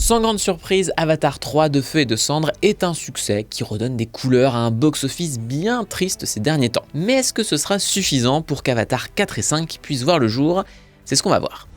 Sans grande surprise, Avatar 3 de Feu et de Cendres est un succès qui redonne des couleurs à un box-office bien triste ces derniers temps. Mais est-ce que ce sera suffisant pour qu'Avatar 4 et 5 puissent voir le jour? C'est ce qu'on va voir.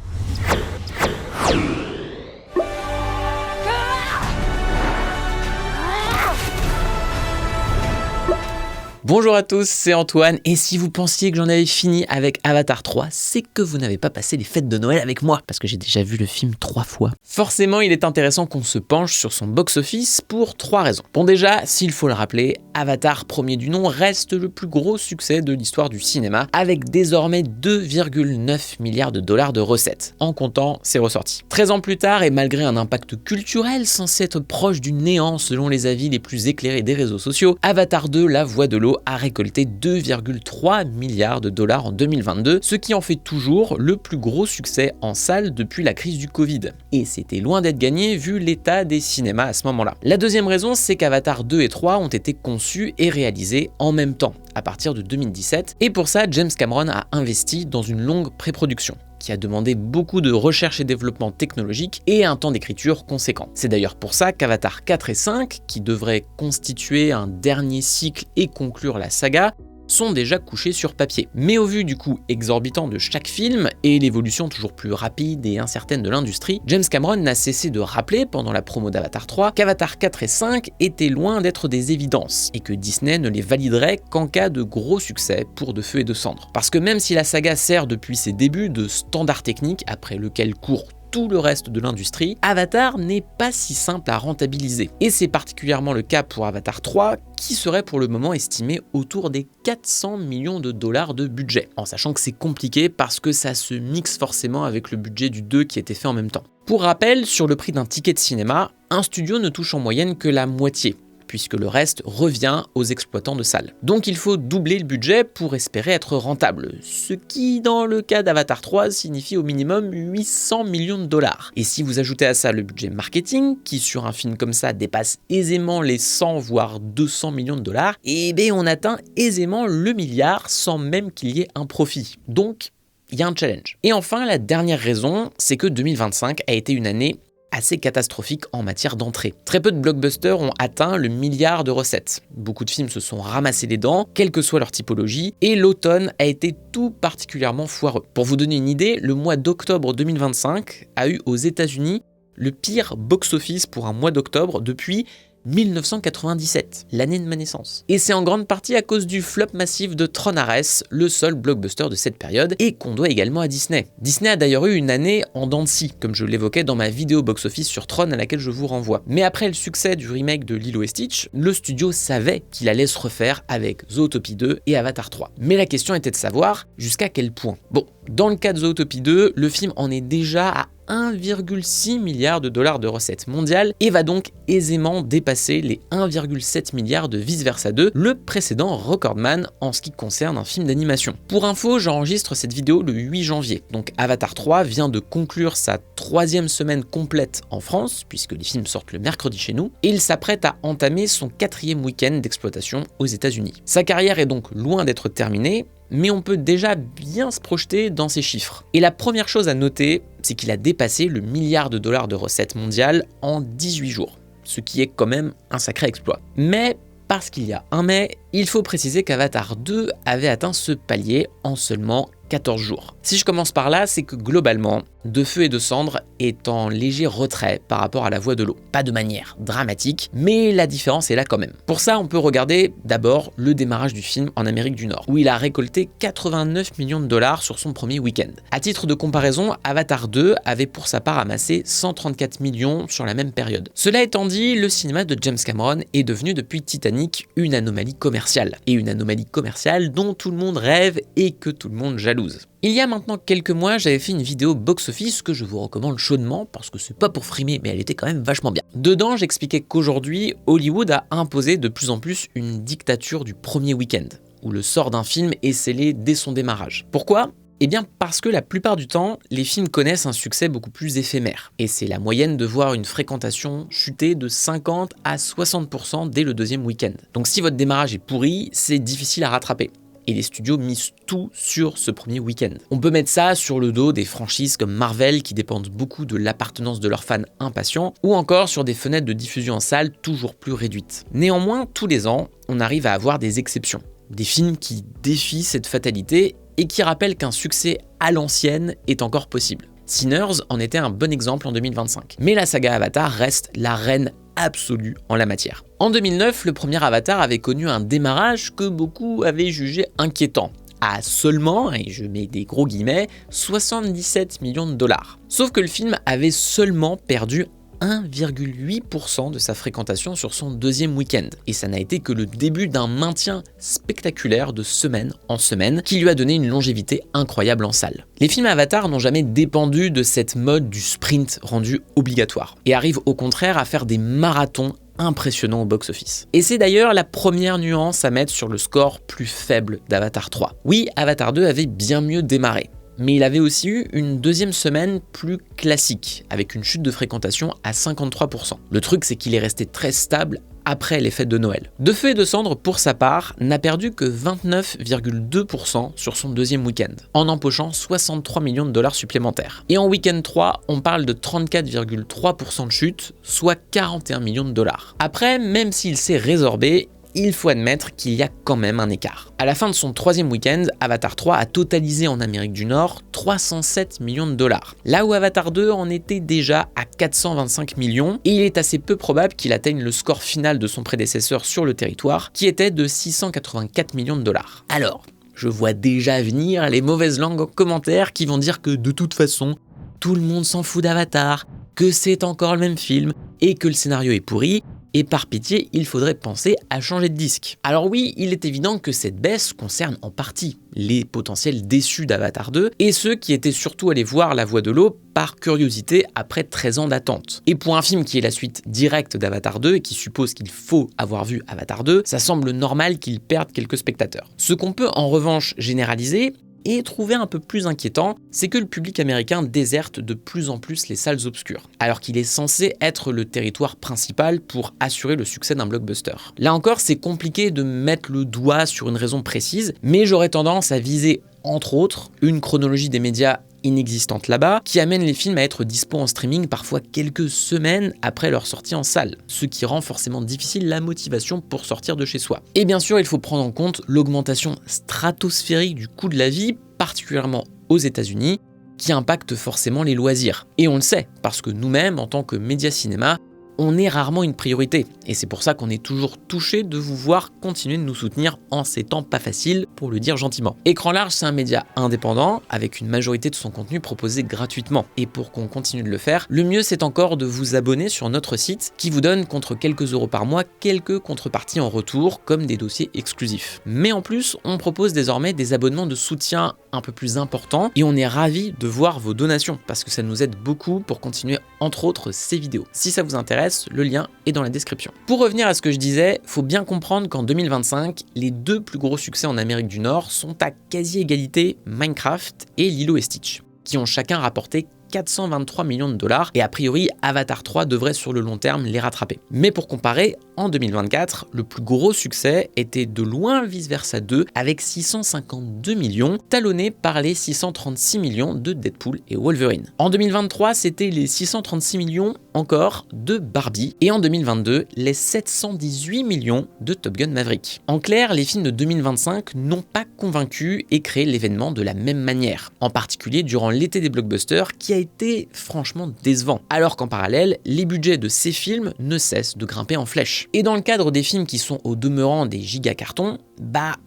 Bonjour à tous, c'est Antoine, et si vous pensiez que j'en avais fini avec Avatar 3, c'est que vous n'avez pas passé les fêtes de Noël avec moi, parce que j'ai déjà vu le film 3 fois. Forcément, il est intéressant qu'on se penche sur son box-office pour 3 raisons. Bon déjà, s'il faut le rappeler, Avatar, premier du nom, reste le plus gros succès de l'histoire du cinéma, avec désormais 2,9 milliards de dollars de recettes, en comptant ses ressorties. 13 ans plus tard, et malgré un impact culturel censé être proche du néant selon les avis les plus éclairés des réseaux sociaux, Avatar 2, la voix de l'eau, a récolté 2,3 milliards de dollars en 2022, ce qui en fait toujours le plus gros succès en salle depuis la crise du Covid. Et c'était loin d'être gagné vu l'état des cinémas à ce moment-là. La deuxième raison, c'est qu'Avatar 2 et 3 ont été conçus et réalisés en même temps, à partir de 2017, et pour ça, James Cameron a investi dans une longue pré-production, qui a demandé beaucoup de recherche et développement technologique et un temps d'écriture conséquent. C'est d'ailleurs pour ça qu'Avatar 4 et 5, qui devraient constituer un dernier cycle et conclure la saga, sont déjà couchés sur papier. Mais au vu du coût exorbitant de chaque film et l'évolution toujours plus rapide et incertaine de l'industrie, James Cameron n'a cessé de rappeler pendant la promo d'Avatar 3 qu'Avatar 4 et 5 étaient loin d'être des évidences et que Disney ne les validerait qu'en cas de gros succès pour De Feu et de Cendres. Parce que même si la saga sert depuis ses débuts de standard technique après lequel court tout le reste de l'industrie, Avatar n'est pas si simple à rentabiliser. Et c'est particulièrement le cas pour Avatar 3, qui serait pour le moment estimé autour des 400 millions de dollars de budget. En sachant que c'est compliqué parce que ça se mixe forcément avec le budget du 2 qui était fait en même temps. Pour rappel, sur le prix d'un ticket de cinéma, un studio ne touche en moyenne que la moitié, puisque le reste revient aux exploitants de salles. Donc il faut doubler le budget pour espérer être rentable, ce qui dans le cas d'Avatar 3 signifie au minimum 800 millions de dollars. Et si vous ajoutez à ça le budget marketing, qui sur un film comme ça dépasse aisément les 100 voire 200 millions de dollars, et bien on atteint aisément le milliard sans même qu'il y ait un profit. Donc il y a un challenge. Et enfin la dernière raison, c'est que 2025 a été une année assez catastrophique en matière d'entrée. Très peu de blockbusters ont atteint le milliard de recettes. Beaucoup de films se sont ramassés les dents, quelle que soit leur typologie, et l'automne a été tout particulièrement foireux. Pour vous donner une idée, le mois d'octobre 2025 a eu aux États-Unis le pire box-office pour un mois d'octobre depuis 1997, l'année de ma naissance. Et c'est en grande partie à cause du flop massif de Tron Ares, le seul blockbuster de cette période, et qu'on doit également à Disney. Disney a d'ailleurs eu une année en dents de scie, comme je l'évoquais dans ma vidéo box-office sur Tron à laquelle je vous renvoie. Mais après le succès du remake de Lilo et Stitch, le studio savait qu'il allait se refaire avec Zootopie 2 et Avatar 3. Mais la question était de savoir jusqu'à quel point. Bon, dans le cas de Zootopie 2, le film en est déjà à 1,6 milliard de dollars de recettes mondiales et va donc aisément dépasser les 1,7 milliard de Vice Versa 2, le précédent recordman en ce qui concerne un film d'animation. Pour info, j'enregistre cette vidéo le 8 janvier, donc Avatar 3 vient de conclure sa 3e semaine complète en France, puisque les films sortent le mercredi chez nous, et il s'apprête à entamer son 4e week-end d'exploitation aux États-Unis. Sa carrière est donc loin d'être terminée, mais on peut déjà bien se projeter dans ces chiffres. Et la première chose à noter, c'est qu'il a dépassé le milliard de dollars de recettes mondiales en 18 jours, ce qui est quand même un sacré exploit. Mais parce qu'il y a un mais, il faut préciser qu'Avatar 2 avait atteint ce palier en seulement 14 jours. Si je commence par là, c'est que globalement, De Feu et de Cendres est en léger retrait par rapport à La Voix de l'eau. Pas de manière dramatique, mais la différence est là quand même. Pour ça, on peut regarder d'abord le démarrage du film en Amérique du Nord, où il a récolté 89 millions de dollars sur son premier week-end. À titre de comparaison, Avatar 2 avait pour sa part amassé 134 millions sur la même période. Cela étant dit, le cinéma de James Cameron est devenu depuis Titanic une anomalie commerciale. Et une anomalie commerciale dont tout le monde rêve et que tout le monde jalouse. Il y a maintenant quelques mois, j'avais fait une vidéo box-office que je vous recommande chaudement parce que c'est pas pour frimer, mais elle était quand même vachement bien. Dedans, j'expliquais qu'aujourd'hui, Hollywood a imposé de plus en plus une dictature du premier week-end, où le sort d'un film est scellé dès son démarrage. Pourquoi ? Eh bien parce que la plupart du temps, les films connaissent un succès beaucoup plus éphémère. Et c'est la moyenne de voir une fréquentation chuter de 50 à 60% dès le deuxième week-end. Donc si votre démarrage est pourri, c'est difficile à rattraper. et les studios misent tout sur ce premier week-end. On peut mettre ça sur le dos des franchises comme Marvel qui dépendent beaucoup de l'appartenance de leurs fans impatients, ou encore sur des fenêtres de diffusion en salle toujours plus réduites. Néanmoins, tous les ans, on arrive à avoir des exceptions. Des films qui défient cette fatalité et qui rappellent qu'un succès à l'ancienne est encore possible. Sinners en était un bon exemple en 2025. Mais la saga Avatar reste la reine absolue en la matière. En 2009, le premier Avatar avait connu un démarrage que beaucoup avaient jugé inquiétant, à seulement, et je mets des gros guillemets, 77 millions de dollars. Sauf que le film avait seulement perdu 1,8% de sa fréquentation sur son deuxième week-end. Et ça n'a été que le début d'un maintien spectaculaire de semaine en semaine qui lui a donné une longévité incroyable en salle. Les films Avatar n'ont jamais dépendu de cette mode du sprint rendu obligatoire et arrivent au contraire à faire des marathons impressionnant au box-office. Et c'est d'ailleurs la première nuance à mettre sur le score plus faible d'Avatar 3. Oui, Avatar 2 avait bien mieux démarré, mais il avait aussi eu une deuxième semaine plus classique, avec une chute de fréquentation à 53%. Le truc, c'est qu'il est resté très stable après les fêtes de Noël. De Feu et de Cendre, pour sa part, n'a perdu que 29,2% sur son deuxième week-end, en empochant 63 millions de dollars supplémentaires. Et en week-end 3, on parle de 34,3% de chute, soit 41 millions de dollars. Après, même s'il s'est résorbé, il faut admettre qu'il y a quand même un écart. À la fin de son troisième week-end, Avatar 3 a totalisé en Amérique du Nord 307 millions de dollars, là où Avatar 2 en était déjà à 425 millions, et il est assez peu probable qu'il atteigne le score final de son prédécesseur sur le territoire, qui était de 684 millions de dollars. Alors, je vois déjà venir les mauvaises langues en commentaire qui vont dire que de toute façon, tout le monde s'en fout d'Avatar, que c'est encore le même film, et que le scénario est pourri, et par pitié, il faudrait penser à changer de disque. Alors oui, il est évident que cette baisse concerne en partie les potentiels déçus d'Avatar 2 et ceux qui étaient surtout allés voir La Voix de l'eau par curiosité après 13 ans d'attente. Et pour un film qui est la suite directe d'Avatar 2 et qui suppose qu'il faut avoir vu Avatar 2, ça semble normal qu'il perde quelques spectateurs. Ce qu'on peut en revanche généraliser, et trouver un peu plus inquiétant, c'est que le public américain déserte de plus en plus les salles obscures, alors qu'il est censé être le territoire principal pour assurer le succès d'un blockbuster. Là encore, c'est compliqué de mettre le doigt sur une raison précise, mais j'aurais tendance à viser, entre autres, une chronologie des médias inexistante là-bas, qui amène les films à être dispo en streaming parfois quelques semaines après leur sortie en salle, ce qui rend forcément difficile la motivation pour sortir de chez soi. Et bien sûr, il faut prendre en compte l'augmentation stratosphérique du coût de la vie, particulièrement aux États-Unis, qui impacte forcément les loisirs. Et on le sait, parce que nous-mêmes, en tant que média cinéma, on est rarement une priorité, et c'est pour ça qu'on est toujours touché de vous voir continuer de nous soutenir en ces temps pas faciles, pour le dire gentiment. Écran Large, c'est un média indépendant, avec une majorité de son contenu proposé gratuitement, et pour qu'on continue de le faire, le mieux c'est encore de vous abonner sur notre site, qui vous donne contre quelques euros par mois, quelques contreparties en retour, comme des dossiers exclusifs. Mais en plus, on propose désormais des abonnements de soutien un peu plus importants, et on est ravis de voir vos donations, parce que ça nous aide beaucoup pour continuer entre autres ces vidéos. Si ça vous intéresse, le lien est dans la description. Pour revenir à ce que je disais, faut bien comprendre qu'en 2025, les deux plus gros succès en Amérique du Nord sont à quasi-égalité Minecraft et Lilo et Stitch, qui ont chacun rapporté 423 millions de dollars, et a priori Avatar 3 devrait sur le long terme les rattraper. Mais pour comparer, en 2024, le plus gros succès était de loin Vice Versa 2 avec 652 millions, talonné par les 636 millions de Deadpool et Wolverine. En 2023, c'était les 636 millions encore de Barbie, et en 2022, les 718 millions de Top Gun Maverick. En clair, les films de 2025 n'ont pas convaincu et créé l'événement de la même manière, en particulier durant l'été des blockbusters qui a été franchement décevant, alors qu'en parallèle, les budgets de ces films ne cessent de grimper en flèche. Et dans le cadre des films qui sont au demeurant des giga-cartons,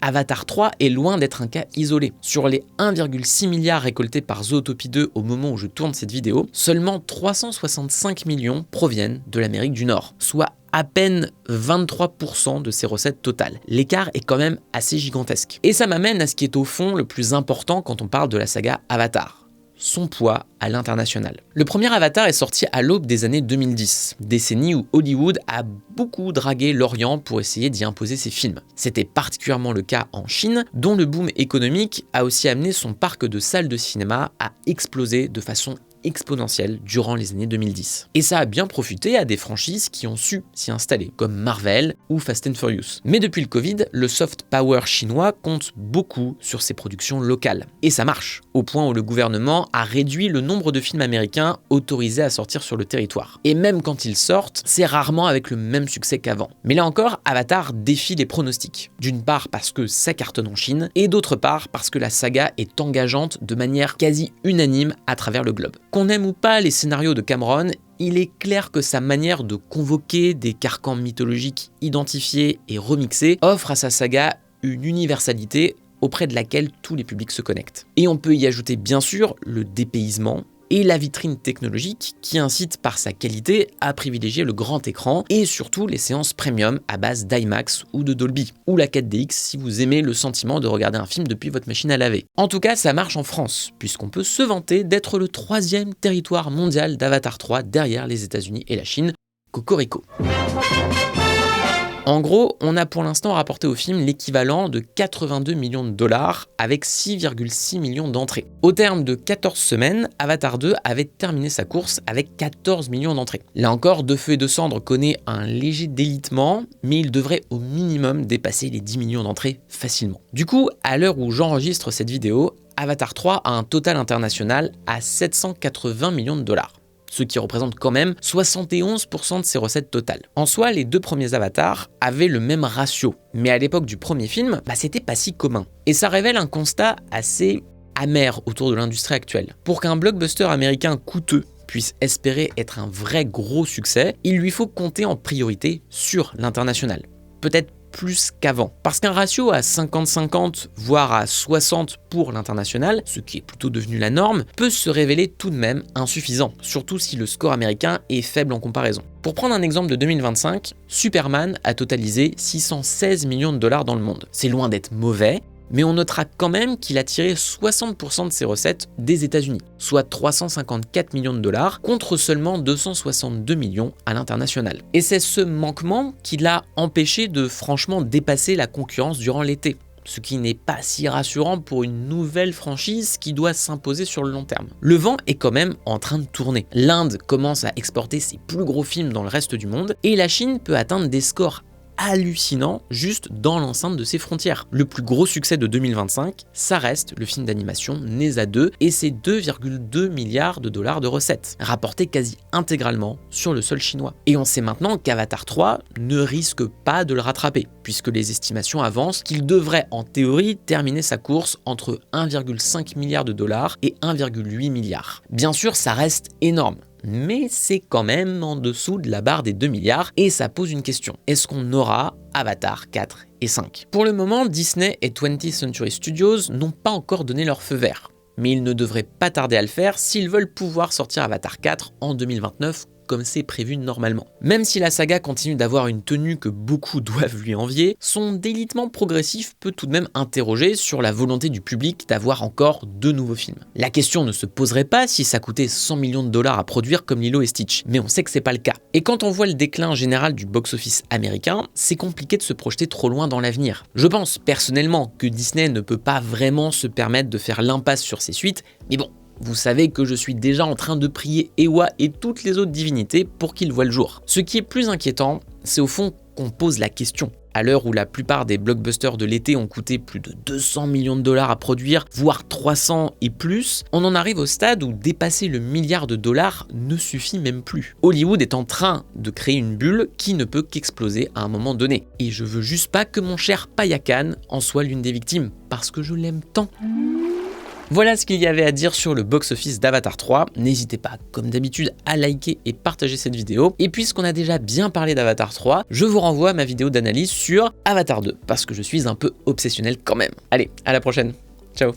Avatar 3 est loin d'être un cas isolé. Sur les 1,6 milliard récoltés par Zootopie 2 au moment où je tourne cette vidéo, seulement 365 millions proviennent de l'Amérique du Nord, soit à peine 23% de ses recettes totales. L'écart est quand même assez gigantesque. Et ça m'amène à ce qui est au fond le plus important quand on parle de la saga Avatar: son poids à l'international. Le premier Avatar est sorti à l'aube des années 2010, décennie où Hollywood a beaucoup dragué l'Orient pour essayer d'y imposer ses films. C'était particulièrement le cas en Chine, dont le boom économique a aussi amené son parc de salles de cinéma à exploser de façon exponentielle durant les années 2010. Et ça a bien profité à des franchises qui ont su s'y installer, comme Marvel ou Fast and Furious. Mais depuis le Covid, le soft power chinois compte beaucoup sur ses productions locales. Et ça marche, au point où le gouvernement a réduit le nombre de films américains autorisés à sortir sur le territoire. Et même quand ils sortent, c'est rarement avec le même succès qu'avant. Mais là encore, Avatar défie les pronostics. D'une part parce que ça cartonne en Chine, et d'autre part parce que la saga est engageante de manière quasi unanime à travers le globe. Qu'on aime ou pas les scénarios de Cameron, il est clair que sa manière de convoquer des carcans mythologiques identifiés et remixés offre à sa saga une universalité auprès de laquelle tous les publics se connectent. Et on peut y ajouter bien sûr le dépaysement et la vitrine technologique qui incite par sa qualité à privilégier le grand écran et surtout les séances premium à base d'IMAX ou de Dolby, ou la 4DX si vous aimez le sentiment de regarder un film depuis votre machine à laver. En tout cas, ça marche en France, puisqu'on peut se vanter d'être le 3e territoire mondial d'Avatar 3 derrière les États-Unis et la Chine. Cocorico. En gros, on a pour l'instant rapporté au film l'équivalent de 82 millions de dollars avec 6,6 millions d'entrées. Au terme de 14 semaines, Avatar 2 avait terminé sa course avec 14 millions d'entrées. Là encore, De Feu et de Cendre connaît un léger délitement, mais il devrait au minimum dépasser les 10 millions d'entrées facilement. Du coup, à l'heure où j'enregistre cette vidéo, Avatar 3 a un total international à 780 millions de dollars. Ce qui représente quand même 71% de ses recettes totales. En soi, les 2 premiers Avatars avaient le même ratio, mais à l'époque du premier film, c'était pas si commun. Et ça révèle un constat assez amer autour de l'industrie actuelle. Pour qu'un blockbuster américain coûteux puisse espérer être un vrai gros succès, il lui faut compter en priorité sur l'international. Peut-être plus qu'avant. Parce qu'un ratio à 50-50, voire à 60 pour l'international, ce qui est plutôt devenu la norme, peut se révéler tout de même insuffisant, surtout si le score américain est faible en comparaison. Pour prendre un exemple de 2025, Superman a totalisé 616 millions de dollars dans le monde. C'est loin d'être mauvais, mais on notera quand même qu'il a tiré 60% de ses recettes des États-Unis, soit 354 millions de dollars contre seulement 262 millions à l'international. Et c'est ce manquement qui l'a empêché de franchement dépasser la concurrence durant l'été, ce qui n'est pas si rassurant pour une nouvelle franchise qui doit s'imposer sur le long terme. Le vent est quand même en train de tourner. L'Inde commence à exporter ses plus gros films dans le reste du monde et la Chine peut atteindre des scores hallucinant juste dans l'enceinte de ses frontières. Le plus gros succès de 2025, ça reste le film d'animation Neza 2 et ses 2,2 milliards de dollars de recettes, rapportés quasi intégralement sur le sol chinois. Et on sait maintenant qu'Avatar 3 ne risque pas de le rattraper, puisque les estimations avancent qu'il devrait en théorie terminer sa course entre 1,5 milliard de dollars et 1,8 milliard. Bien sûr, ça reste énorme, mais c'est quand même en dessous de la barre des 2 milliards et ça pose une question. Est-ce qu'on aura Avatar 4 et 5 ? Pour le moment, Disney et 20th Century Studios n'ont pas encore donné leur feu vert, mais ils ne devraient pas tarder à le faire s'ils veulent pouvoir sortir Avatar 4 en 2029 comme c'est prévu normalement. Même si la saga continue d'avoir une tenue que beaucoup doivent lui envier, son délitement progressif peut tout de même interroger sur la volonté du public d'avoir encore 2 nouveaux films. La question ne se poserait pas si ça coûtait 100 millions de dollars à produire comme Lilo et Stitch, mais on sait que c'est pas le cas. Et quand on voit le déclin général du box-office américain, c'est compliqué de se projeter trop loin dans l'avenir. Je pense personnellement que Disney ne peut pas vraiment se permettre de faire l'impasse sur ses suites, mais bon, vous savez que je suis déjà en train de prier Eywa et toutes les autres divinités pour qu'ils voient le jour. Ce qui est plus inquiétant, c'est au fond qu'on pose la question. À l'heure où la plupart des blockbusters de l'été ont coûté plus de 200 millions de dollars à produire, voire 300 et plus, on en arrive au stade où dépasser le milliard de dollars ne suffit même plus. Hollywood est en train de créer une bulle qui ne peut qu'exploser à un moment donné. Et je veux juste pas que mon cher Payakan en soit l'une des victimes, parce que je l'aime tant. Voilà ce qu'il y avait à dire sur le box-office d'Avatar 3. N'hésitez pas, comme d'habitude, à liker et partager cette vidéo. Et puisqu'on a déjà bien parlé d'Avatar 3, je vous renvoie à ma vidéo d'analyse sur Avatar 2, parce que je suis un peu obsessionnel quand même. Allez, à la prochaine. Ciao.